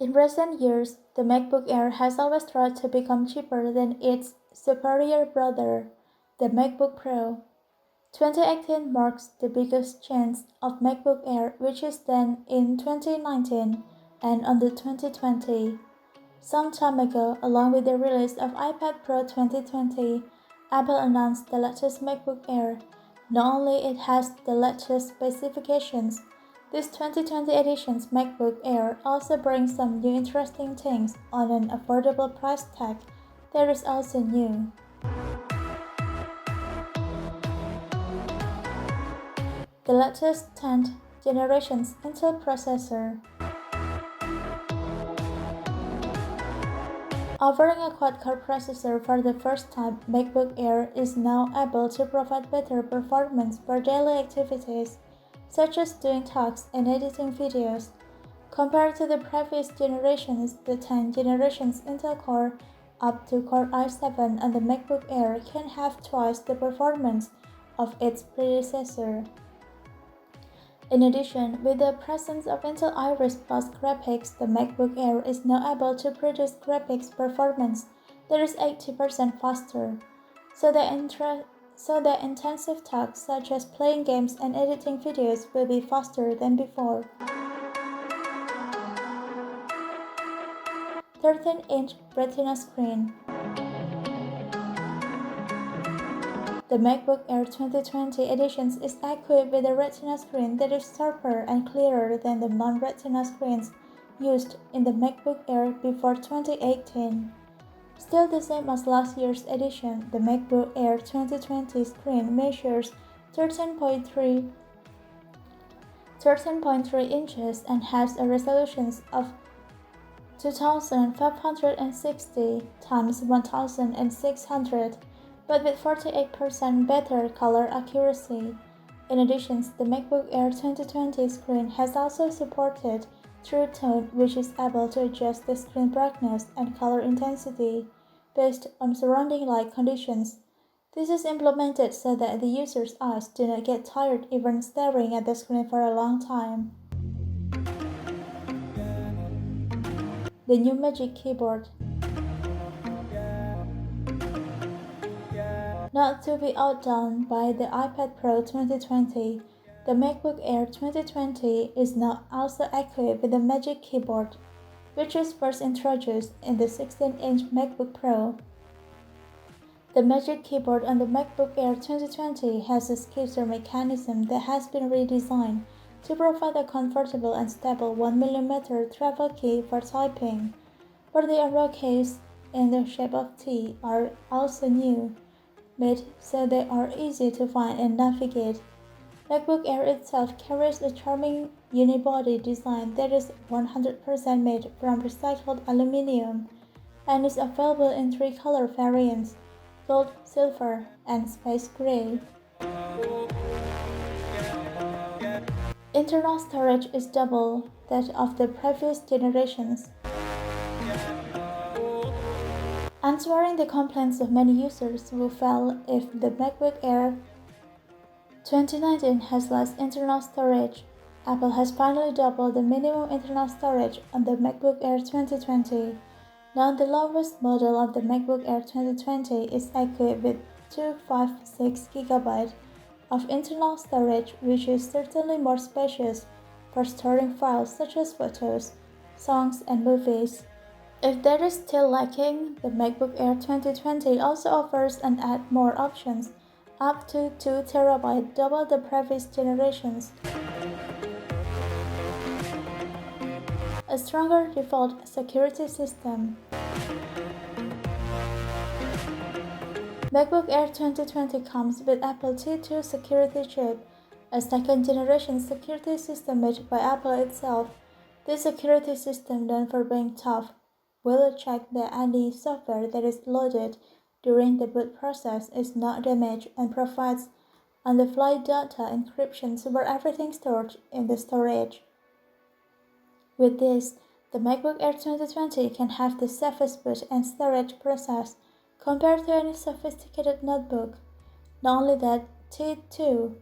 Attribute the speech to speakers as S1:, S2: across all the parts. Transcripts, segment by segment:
S1: In recent years, the MacBook Air has always tried to become cheaper than its superior brother, the MacBook Pro. 2018 marks the biggest change of MacBook Air, which is then in 2019 and under 2020. Some time ago, along with the release of iPad Pro 2020, Apple announced the latest MacBook Air. Not only it has the latest specifications, this 2020 edition's MacBook Air also brings some new interesting things on an affordable price tag that is also new. The latest 10th generation's Intel processor. Offering a quad-core processor for the first time, MacBook Air is now able to provide better performance for daily activities, such as doing talks and editing videos. Compared to the previous generations, the 10th generation's Intel Core up to Core i7 on the MacBook Air can have twice the performance of its predecessor. In addition, with the presence of Intel Iris Plus graphics, the MacBook Air is now able to produce graphics performance that is 80% faster. So the intensive tasks such as playing games and editing videos will be faster than before. 13-inch Retina screen. The MacBook Air 2020 edition is equipped with a Retina screen that is sharper and clearer than the non-Retina screens used in the MacBook Air before 2018. Still the same as last year's edition, the MacBook Air 2020 screen measures 13.3 inches and has a resolution of 2560 x 1600, but with 48% better color accuracy. In addition, the MacBook Air 2020 screen has also supported True Tone, which is able to adjust the screen brightness and color intensity based on surrounding light conditions. This is implemented so that the user's eyes do not get tired even staring at the screen for a long time. The new Magic Keyboard. Not to be outdone by the iPad Pro 2020, the MacBook Air 2020 is now also equipped with a Magic Keyboard, which was first introduced in the 16-inch MacBook Pro. The Magic Keyboard on the MacBook Air 2020 has a skipper mechanism that has been redesigned to provide a comfortable and stable 1mm travel key for typing, but the arrow keys in the shape of T are also new, made so they are easy to find and navigate. MacBook Air itself carries a charming unibody design that is 100% made from recycled aluminum and is available in 3 color variants: gold, silver, and space gray. Internal storage is double that of the previous generations. Answering the complaints of many users who felt if the MacBook Air 2019 has less internal storage, Apple has finally doubled the minimum internal storage on the MacBook Air 2020. Now the lowest model of the MacBook Air 2020 is equipped with 256GB of internal storage, which is certainly more spacious for storing files such as photos, songs, and movies. If that is still lacking, the MacBook Air 2020 also offers and adds more options, up to 2TB, double the previous generations. A stronger default security system. MacBook Air 2020 comes with Apple T2 security chip, a second-generation security system made by Apple itself. This security system, known for being tough, will check that any software that is loaded during the boot process is not damaged and provides on-the-fly data encryption for everything stored in the storage. With this, the MacBook Air 2020 can have the safest boot and storage process compared to any sophisticated notebook. Not only that, T2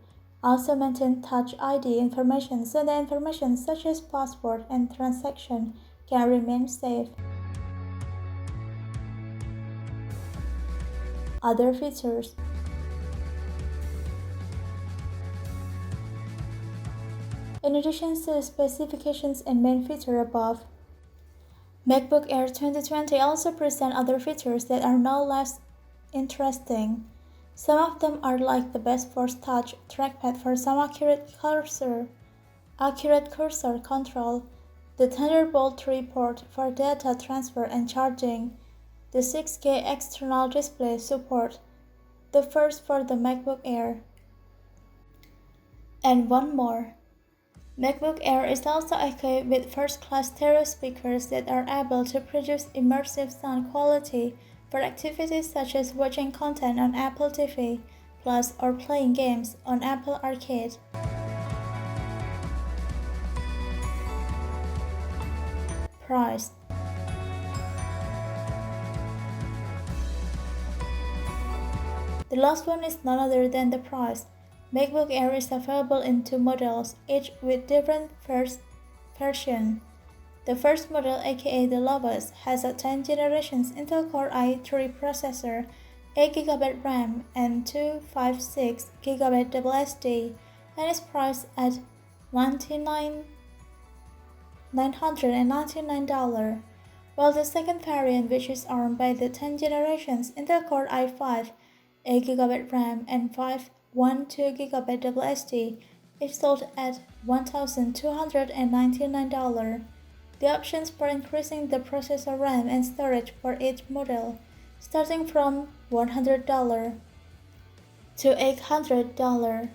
S1: also maintains Touch ID information, so the information such as password and transaction can remain safe. Other features. In addition to the specifications and main feature above, MacBook Air 2020 also presents other features that are no less interesting. Some of them are like the best Force Touch trackpad for some accurate cursor control, the Thunderbolt 3 port for data transfer and charging, the 6K external display support, the first for the MacBook Air. And one more. MacBook Air is also equipped with first-class stereo speakers that are able to produce immersive sound quality for activities such as watching content on Apple TV Plus or playing games on Apple Arcade. Price. The last one is none other than the price. MacBook Air is available in two models, each with different versions. The first model, aka the lowest, has a 10th generation Intel Core i3 processor, 8GB RAM, and 256GB SSD, and is priced at $999, while the second variant, which is armed by the 10th generation Intel Core i5, 8GB RAM, and 512GB SSD, is sold at $1,299. The options for increasing the processor RAM and storage for each model, starting from $100 to $800.